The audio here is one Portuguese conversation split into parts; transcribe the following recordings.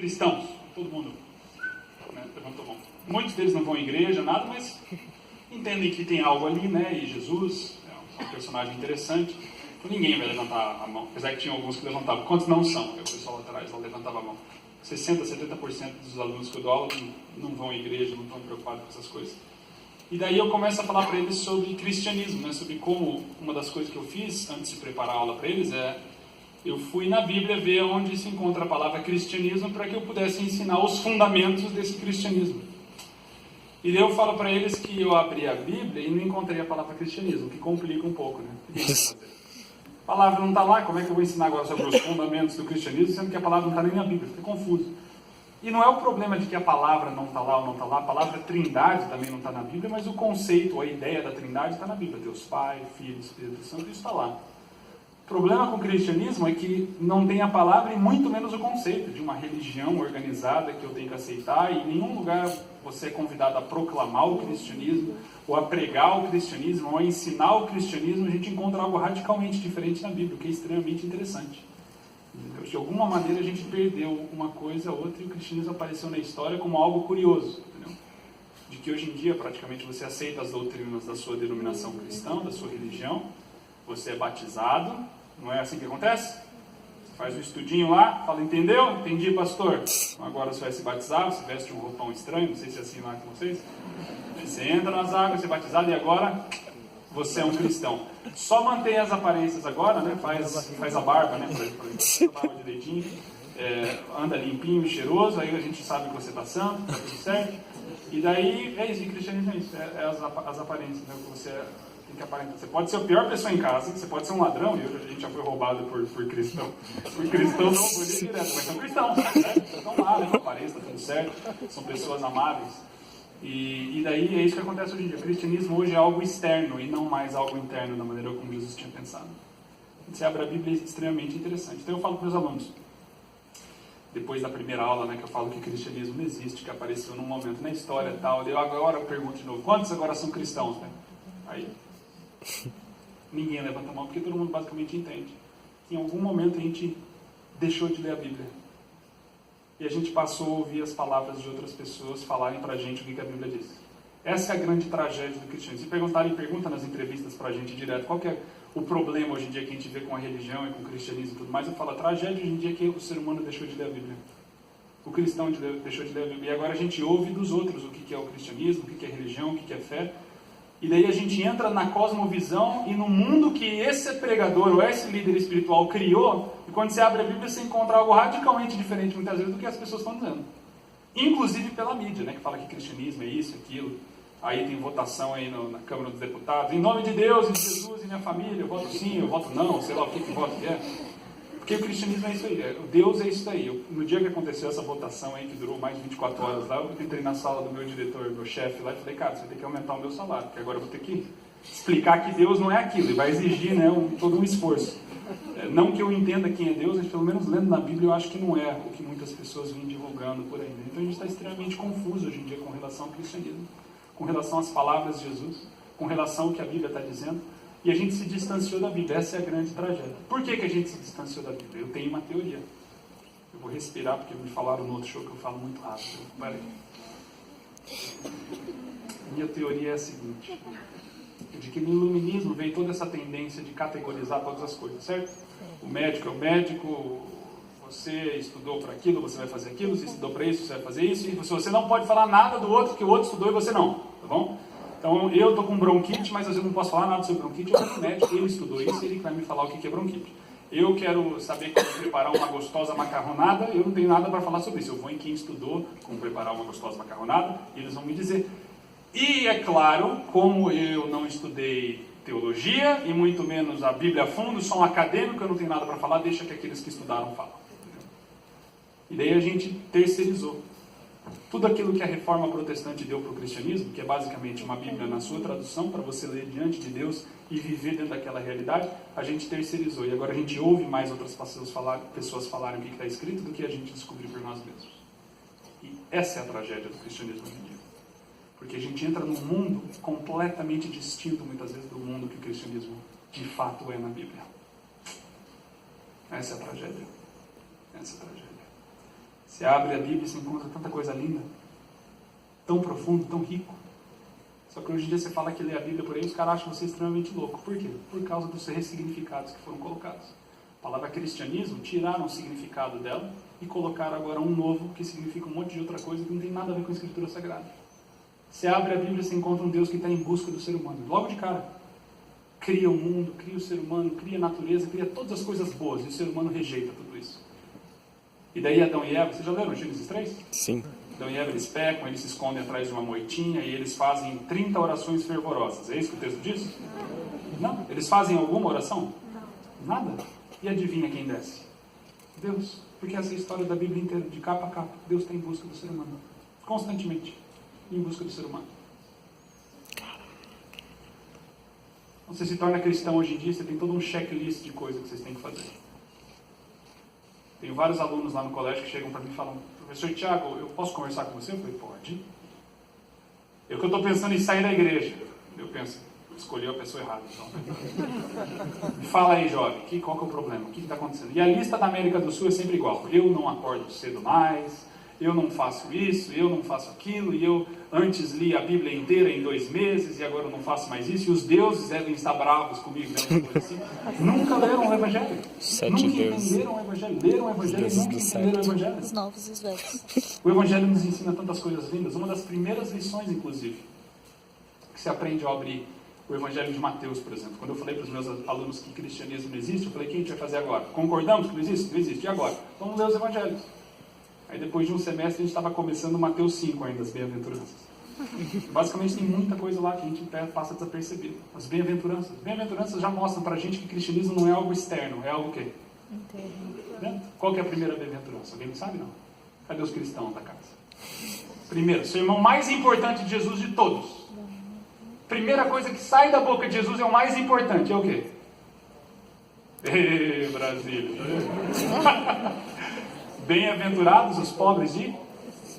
cristãos, todo mundo, né, levantou a mão. Muitos deles não vão à igreja, nada, mas entendem que tem algo ali, né, e Jesus é um personagem interessante. Então ninguém vai levantar a mão, apesar que tinha alguns que levantavam. Quantos não são? O pessoal lá atrás lá levantava a mão. 60%, 70% dos alunos que eu dou aula não vão à igreja, não estão preocupados com essas coisas. E daí eu começo a falar para eles sobre cristianismo, né? Sobre como uma das coisas que eu fiz antes de preparar a aula para eles eu fui na Bíblia ver onde se encontra a palavra cristianismo para que eu pudesse ensinar os fundamentos desse cristianismo. E daí eu falo para eles que eu abri a Bíblia e não encontrei a palavra cristianismo, que complica um pouco, né? A palavra não está lá, como é que eu vou ensinar agora sobre os fundamentos do cristianismo, sendo que a palavra não está nem na Bíblia, fica confuso. E não é o problema de que a palavra não está lá ou não está lá, a palavra trindade também não está na Bíblia, mas o conceito, a ideia da trindade está na Bíblia. Deus Pai, Filho, Espírito Santo, isso está lá. O problema com o cristianismo é que não tem a palavra e muito menos o conceito de uma religião organizada que eu tenho que aceitar, e em nenhum lugar você é convidado a proclamar o cristianismo, ou a pregar o cristianismo, ou a ensinar o cristianismo. A gente encontra algo radicalmente diferente na Bíblia, o que é extremamente interessante. De alguma maneira a gente perdeu uma coisa ou outra e o cristianismo apareceu na história como algo curioso, entendeu? De que hoje em dia praticamente você aceita as doutrinas da sua denominação cristã, da sua religião, você é batizado, não é assim que acontece? Você faz um estudinho lá, fala, entendeu? Entendi, pastor. Então agora você vai se batizar, você veste um roupão estranho, não sei se é assim lá com vocês. Você entra nas águas, você é batizado e agora você é um cristão. Só mantém as aparências agora, né? Faz a barba, né? Faz a barba direitinho, anda limpinho, cheiroso, aí a gente sabe que você está santo, está tudo certo. E daí é isso, e cristianismo é isso, as aparências, né? Que você tem que aparentar. Você pode ser a pior pessoa em casa, você pode ser um ladrão, e hoje a gente já foi roubado por cristão. Por cristão não foi direto, mas são cristãos, né? Estão lá, né? Aparência, está tudo certo, são pessoas amáveis. E daí é isso que acontece hoje em dia. O cristianismo hoje é algo externo e não mais algo interno, da maneira como Jesus tinha pensado. Você abre a Bíblia, é extremamente interessante. Então eu falo para os alunos, depois da primeira aula, né, que eu falo que o cristianismo não existe, que apareceu num momento na história e tal, agora eu pergunto de novo, quantos agora são cristãos? Né? Aí ninguém levanta a mão, porque todo mundo basicamente entende. Em algum momento a gente deixou de ler a Bíblia. E a gente passou a ouvir as palavras de outras pessoas falarem pra gente o que a Bíblia diz. Essa é a grande tragédia do cristianismo. Se pergunta nas entrevistas pra gente direto, qual que é o problema hoje em dia que a gente vê com a religião e com o cristianismo e tudo mais, eu falo, a tragédia hoje em dia é que o ser humano deixou de ler a Bíblia. O cristão deixou de ler a Bíblia. E agora a gente ouve dos outros o que é o cristianismo, o que é religião, o que é fé. E daí a gente entra na cosmovisão e no mundo que esse pregador ou esse líder espiritual criou, e quando você abre a Bíblia você encontra algo radicalmente diferente muitas vezes do que as pessoas estão dizendo. Inclusive pela mídia, né, que fala que cristianismo é isso, aquilo. Aí tem votação aí na Câmara dos Deputados, em nome de Deus, e de Jesus e minha família, eu voto sim, eu voto não, sei lá o que voto que é. Porque o cristianismo é isso aí, Deus é isso aí. No dia que aconteceu essa votação aí, que durou mais de 24 horas lá, eu entrei na sala do meu diretor, meu chefe lá, e falei, cara, você vai ter que aumentar o meu salário, porque agora eu vou ter que explicar que Deus não é aquilo, e vai exigir, né, todo um esforço. Não que eu entenda quem é Deus, mas pelo menos lendo na Bíblia eu acho que não é o que muitas pessoas vêm divulgando por aí. Então a gente está extremamente confuso hoje em dia com relação ao cristianismo, com relação às palavras de Jesus, com relação ao que a Bíblia está dizendo. E a gente se distanciou da Bíblia. Essa é a grande tragédia. Por que a gente se distanciou da Bíblia? Eu tenho uma teoria. Eu vou respirar, porque me falaram no outro show que eu falo muito rápido. Peraí. Minha teoria é a seguinte. De que no iluminismo veio toda essa tendência de categorizar todas as coisas, certo? O médico é o médico, você estudou para aquilo, você vai fazer aquilo, você estudou para isso, você vai fazer isso, e você não pode falar nada do outro que o outro estudou e você não, tá bom? Então, eu estou com bronquite, mas eu não posso falar nada sobre bronquite. Eu sou médico, ele estudou isso, ele vai me falar o que é bronquite. Eu quero saber como preparar uma gostosa macarronada, eu não tenho nada para falar sobre isso. Eu vou em quem estudou como preparar uma gostosa macarronada, e eles vão me dizer. E, é claro, como eu não estudei teologia, e muito menos a Bíblia a fundo, sou um acadêmico, eu não tenho nada para falar, deixa que aqueles que estudaram falam. E daí a gente terceirizou. Tudo aquilo que a reforma protestante deu para o cristianismo, que é basicamente uma Bíblia na sua tradução, para você ler diante de Deus e viver dentro daquela realidade, a gente terceirizou. E agora a gente ouve mais outras pessoas falarem o que está escrito do que a gente descobrir por nós mesmos. E essa é a tragédia do cristianismo hoje em dia. Porque a gente entra num mundo completamente distinto, muitas vezes, do mundo que o cristianismo de fato é na Bíblia. Essa é a tragédia. Essa é a tragédia. Você abre a Bíblia e você encontra tanta coisa linda, tão profundo, tão rico. Só que hoje em dia você fala que lê a Bíblia por aí, os caras acham você extremamente louco. Por quê? Por causa dos ressignificados que foram colocados. A palavra cristianismo, tiraram o significado dela e colocaram agora um novo que significa um monte de outra coisa que não tem nada a ver com a Escritura Sagrada. Você abre a Bíblia e você encontra um Deus que está em busca do ser humano. Logo de cara. Cria o mundo, cria o ser humano, cria a natureza, cria todas as coisas boas. E o ser humano rejeita tudo isso. E daí Adão e Eva, vocês já leram Gênesis 3? Sim. Adão e Eva, eles pecam, eles se escondem atrás de uma moitinha e eles fazem 30 orações fervorosas. É isso que o texto diz? Não. Eles fazem alguma oração? Nada. E adivinha quem desce? Deus. Porque essa é a história da Bíblia inteira, de capa a capa. Deus está em busca do ser humano. Constantemente. Em busca do ser humano. Quando você se torna cristão hoje em dia, você tem todo um checklist de coisas que vocês têm que fazer. Tenho vários alunos lá no colégio que chegam para mim e falam: professor Tiago, eu posso conversar com você? Eu falei: pode. Eu que estou pensando em sair da igreja. Eu penso, escolhi a pessoa errada. Então. Me fala aí, jovem, qual que é o problema? O que está acontecendo? E a lista da América do Sul é sempre igual. Eu não acordo cedo mais, eu não faço isso, eu não faço aquilo, e eu antes li a Bíblia inteira em 2 meses, e agora eu não faço mais isso, e os deuses devem estar bravos comigo, né? Assim. Nunca leram o Evangelho. Nunca entenderam o Evangelho. Leram o Evangelho e nunca entenderam o Evangelho. Os novos e os velhos. O Evangelho nos ensina tantas coisas lindas. Uma das primeiras lições, inclusive, que se aprende ao abrir o Evangelho de Mateus, por exemplo. Quando eu falei para os meus alunos que cristianismo não existe, eu falei: o que a gente vai fazer agora? Concordamos que não existe? Não existe. E agora? Vamos ler os Evangelhos. Aí depois de um semestre a gente estava começando Mateus 5 ainda, as bem-aventuranças. Basicamente tem muita coisa lá que a gente passa desapercebido. As bem-aventuranças. Bem-aventuranças já mostram para a gente que cristianismo não é algo externo, é algo o quê? Interno. Qual que é a primeira bem-aventurança? Alguém não sabe, não? Cadê os cristãos da casa? Primeiro, seu irmão mais importante de Jesus de todos. Primeira coisa que sai da boca de Jesus é o mais importante, é o quê? Ê, Brasília! Bem-aventurados os pobres de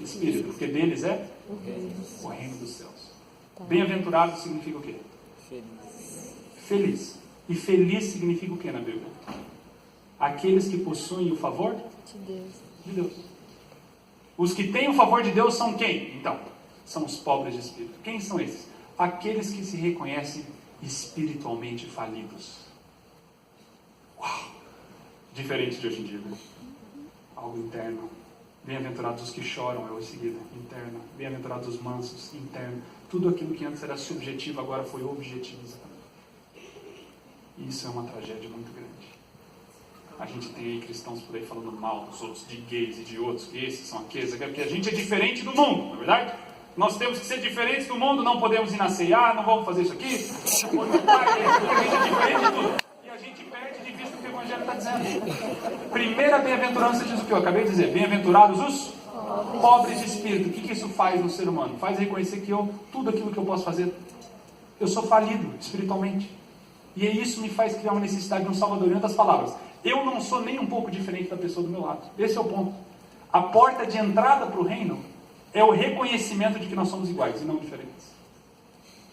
espírito, porque deles é o reino dos céus. Bem-aventurado significa o quê? Feliz. E feliz significa o quê na Bíblia? Aqueles que possuem o favor de Deus. Os que têm o favor de Deus são quem? Então, são os pobres de espírito. Quem são esses? Aqueles que se reconhecem espiritualmente falidos. Uau! Diferente de hoje em dia, né? Algo interno. Bem-aventurados os que choram, é o em seguida, interno. Bem-aventurados os mansos, interno. Tudo aquilo que antes era subjetivo, agora foi objetivizado. Isso é uma tragédia muito grande. A gente tem aí cristãos por aí falando mal dos outros, de gays e de outros, que esses são aqueles, porque a gente é diferente do mundo, não é verdade? Nós temos que ser diferentes do mundo, não podemos ir na C&A, não vamos fazer isso aqui, a gente é diferente de tudo. E a gente perde de vista o que o Evangelho está dizendo. Primeira bem-aventurança diz o que eu acabei de dizer: bem-aventurados os pobres de espírito. O que isso faz no ser humano? Faz reconhecer que tudo aquilo que eu posso fazer, eu sou falido espiritualmente. E isso me faz criar uma necessidade de um Salvador. Em outras palavras, eu não sou nem um pouco diferente da pessoa do meu lado. Esse é o ponto. A porta de entrada para o reino é o reconhecimento de que nós somos iguais e não diferentes.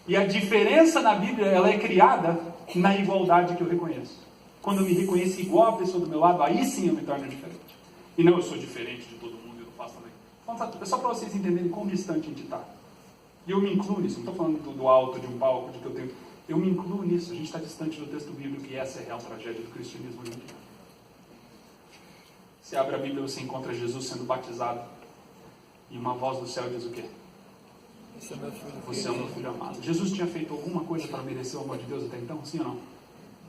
E a diferença na Bíblia, ela é criada na igualdade que eu reconheço. Quando eu me reconheço igual à pessoa do meu lado, aí sim eu me torno diferente. E não, eu sou diferente de todo mundo, eu não faço também. Então, é só para vocês entenderem quão distante a gente está. E eu me incluo nisso. Não estou falando do alto, de um palco, de que eu tenho... Eu me incluo nisso. A gente está distante do texto bíblico e essa é a real tragédia do cristianismo hoje em dia. Você abre a Bíblia e você encontra Jesus sendo batizado. E uma voz do céu diz o quê? Você é o meu filho amado. Jesus tinha feito alguma coisa para merecer o amor de Deus até então? Sim ou não?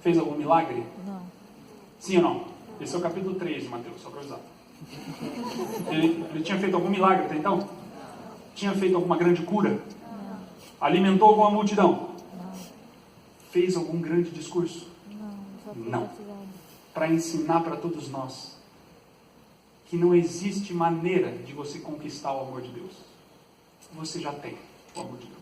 Fez algum milagre? Não. Sim ou não? Esse é o capítulo 3 de Mateus, só para avisar. Ele tinha feito algum milagre até então? Tinha feito alguma grande cura? Não. Alimentou alguma multidão? Não. Fez algum grande discurso? Não. Para ensinar para todos nós que não existe maneira de você conquistar o amor de Deus. Você já tem o amor de Deus.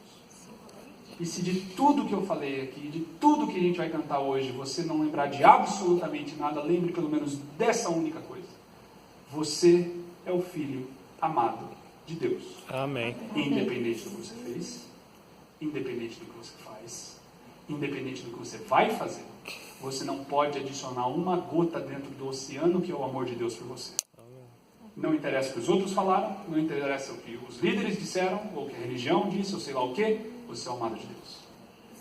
E se de tudo que eu falei aqui, de tudo que a gente vai cantar hoje, você não lembrar de absolutamente nada, lembre pelo menos dessa única coisa. Você é o filho amado de Deus. Amém. Independente do que você fez, independente do que você faz, independente do que você vai fazer, você não pode adicionar uma gota dentro do oceano que é o amor de Deus por você. Não interessa o que os outros falaram, não interessa o que os líderes disseram, ou o que a religião disse, ou sei lá o que, você é o amado de Deus.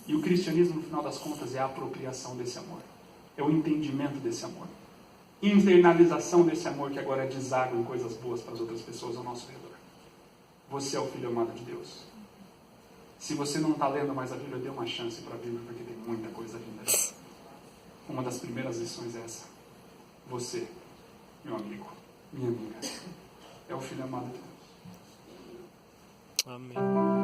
E o cristianismo, no final das contas, é a apropriação desse amor. É o entendimento desse amor. Internalização desse amor que agora deságua em coisas boas para as outras pessoas ao nosso redor. Você é o filho amado de Deus. Se você não está lendo mais a Bíblia, dê uma chance para a Bíblia, porque tem muita coisa linda ali. Uma das primeiras lições é essa. Você, meu amigo, minha amiga, é o filho amado de Deus. Amém.